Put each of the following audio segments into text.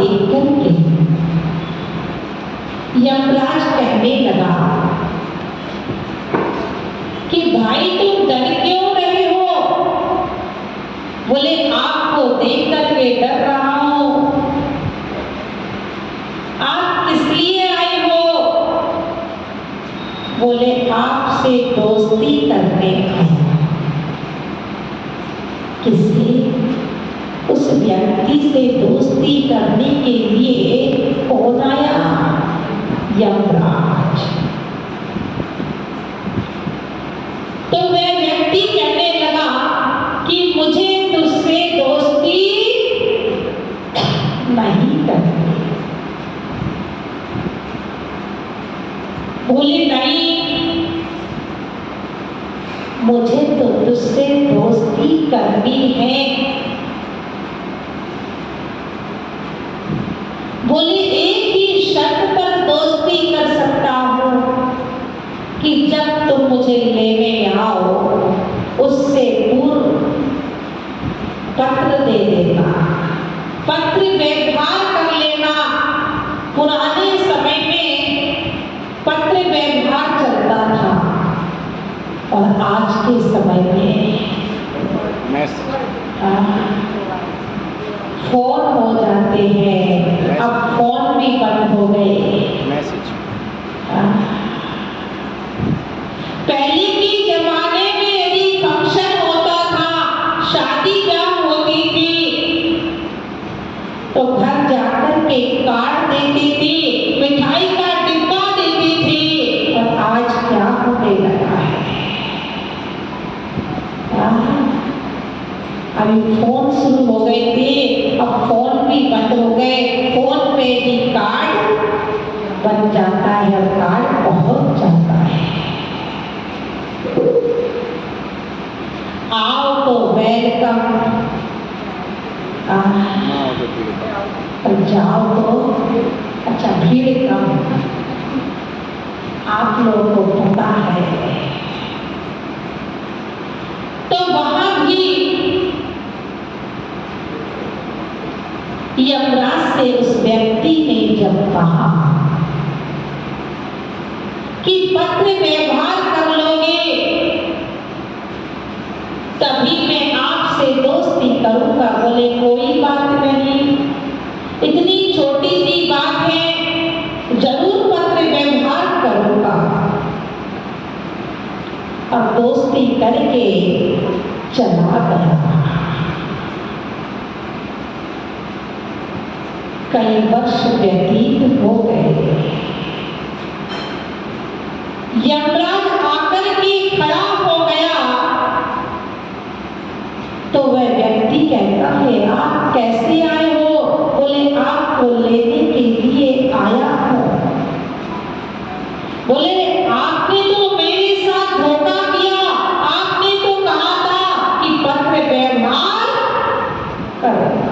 देख करके यमराज कहने लगा कि भाई तुम डर क्यों रहे हो? बोले आपको देख करके डर रहा हूं। आप किस लिए आए हो? बोले आपसे दोस्ती करने आए। किससे? उस व्यक्ति से दोस्ती करने के लिए कौन आया? यमराज। तो वह व्यक्ति कहने लगा कि मुझे तुझसे दोस्ती नहीं करनी। बोले नहीं, मुझे तो तुझसे दोस्ती करनी है। बोले एक ही शर्त पर दोस्ती कर सकता हूं कि जब तुम मुझे लेने आओ उससे पूर्व पत्र दे देना, पत्र व्यवहार कर लेना। पुराने समय में पत्र व्यवहार चलता था और आज के समय में फोन हो जाते हैं। अब फोन भी बंद हो गए। पहले के जमाने में यदि फंक्शन होता था, शादी ब्याह होती थी, तो घर जाकर के कार्ड देते थे, मिठाई का डिब्बा देते थे। और आज क्या होने लगा है? अभी फोन शुरू हो गए थे, अब फोन भी बंद हो गए। फोन पे ही कार्ड बन जाता है और कार्ड पहुंच जाता है। आओ तो वेलकम, और जाओ तो अच्छा भीड़ कम। आप लोगों को पता है। तो वहां भी यमराज से उस व्यक्ति ने जब कहा कि पत्र व्यवहार कर लोगे तभी मैं आपसे दोस्ती करूंगा। बोले कोई बात नहीं, इतनी छोटी सी बात है, जरूर पत्र व्यवहार करूंगा। और दोस्ती करके चला गया। कई वर्ष व्यतीत हो गए। यमराज आकर के खड़ा हो गया तो वह व्यक्ति कहता है आप कैसे आए हो? बोले आपको लेने के लिए आया हूं। बोले आपने तो मेरे साथ धोखा किया। आपने तो कहा था कि पत्र व्यवहार करेगा,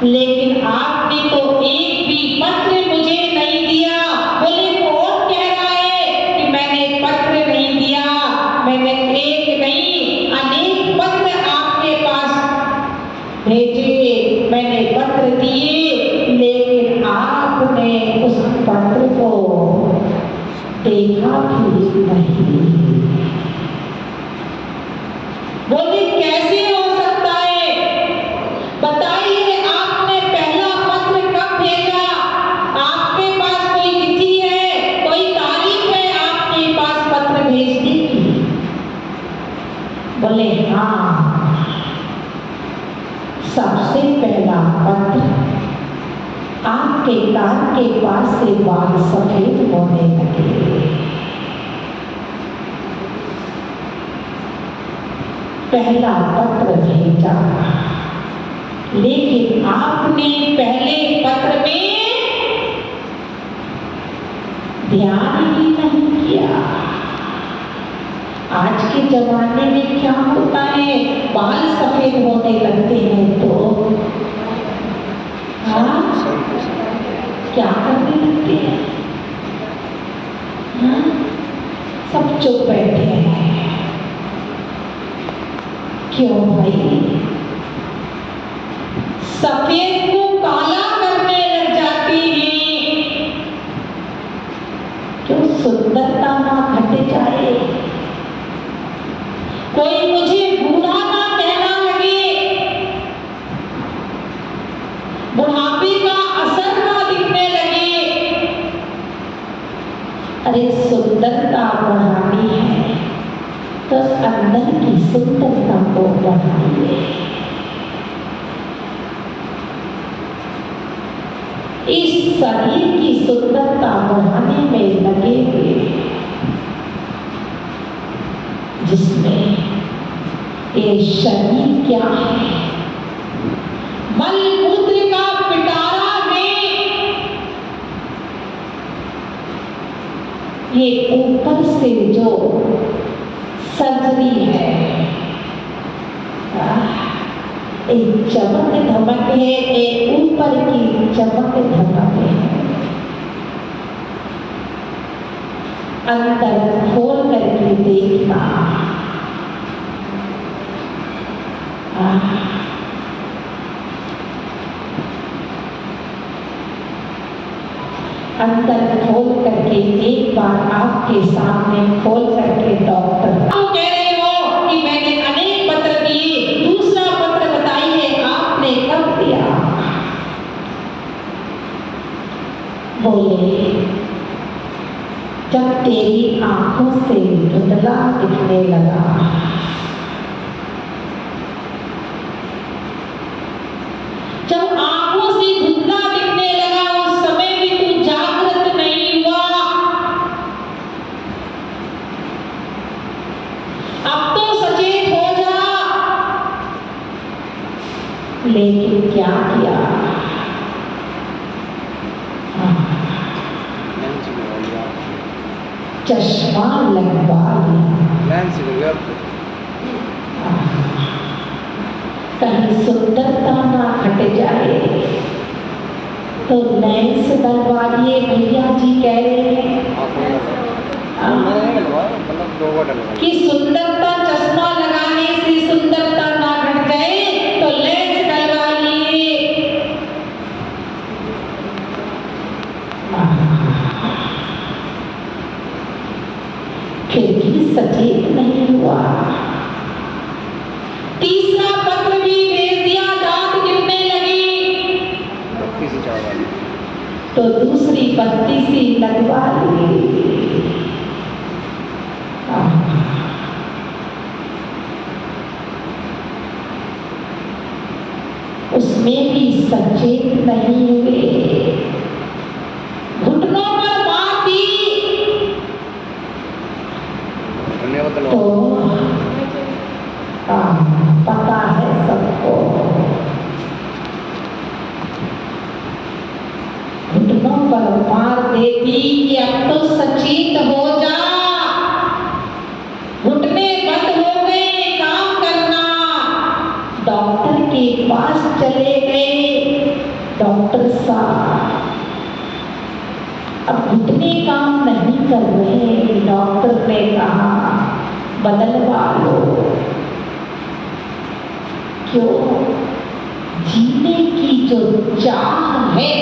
लेकिन आपने तो एक भी पत्र मुझे नहीं दिया। बोले कौन कह रहा है कि मैंने पत्र नहीं दिया? मैंने एक नहीं अनेक पत्र आपके पास भेजे, मैंने पत्र दिए, लेकिन आपने उस पत्र को देखा भी नहीं। बोले कैसे हो सकता है? बताइए आपने पहला पत्र कब भेजा? आपके पास कोई तिथि है, कोई तारीख है आपके पास पत्र भेजने की? बोले हाँ, सबसे पहला पत्र आपके कान के पास से बाल सफेद होने लगे। पहला पत्र भेजा, लेकिन आपने पहले पत्र में ध्यान ही नहीं किया। आज के जमाने में क्या होता है, बाल सफेद होने लगते हैं तो हाँ क्या करने लगते हैं? हाँ सब चुप बैठे हैं। क्यों भाई? सफेद को काला ना घट जाए, कोई मुझे बूढ़ा ना कहना लगे, बुढ़ापे का असर ना दिखने लगे। अरे सुंदरता बढ़ानी है तो अंदर की सुंदरता को बढ़ाइए। इस शरीर की सुंदरता बढ़ाने में लगे हुए, जिसमें ये शरीर क्या है, मल मूत्र का पिटारा में ये ऊपर से जो सर्जरी है, एक चमक धमक है, एक ऊपर की चमक धमक है। अंदर खोल करके देखना, अंदर खोल करके एक बार आपके सामने खोल करके डॉक्टर कह रहे हो कि मैंने अनेक पत्र दिए, दूसरा पत्र बताइए आपने कब दिया? बोले जब तेरी आंखों से धुंधला दिखने लगा। जब आंखों से धुंधला दिखने लगा उस समय भी तू जागृत नहीं हुआ। अब तो सचेत हो जा। लेकिन क्या किया? चश्मा लगवा लिया। कहीं सुंदरता ना घट जाए तो लेंस डलवा लिए भैया जी कह रहे हैं कि सुंदरता चश्मा लगाने से सुंदरता ना घट जाए तो लेंस डलवा लिए। फिर भी सचेत नहीं हुआ। तीसरा पत्र भी भेज दिया, दांत गिरने लगी तो दूसरी बत्ती सी लगवा ली। उसमें भी सचेत नहीं हुए। घुटनों पर मार दी तो पता है सबको। घुटनों पर मार देती कि अब तो सचेत हो जा। घुटने बंद हो गए काम करना। डॉक्टर के पास चले गए। डॉक्टर साहब अब घुटने काम नहीं कर रहे। डॉक्टर ने कहा बदलवा लो। क्यों? जीने की जो चाह है,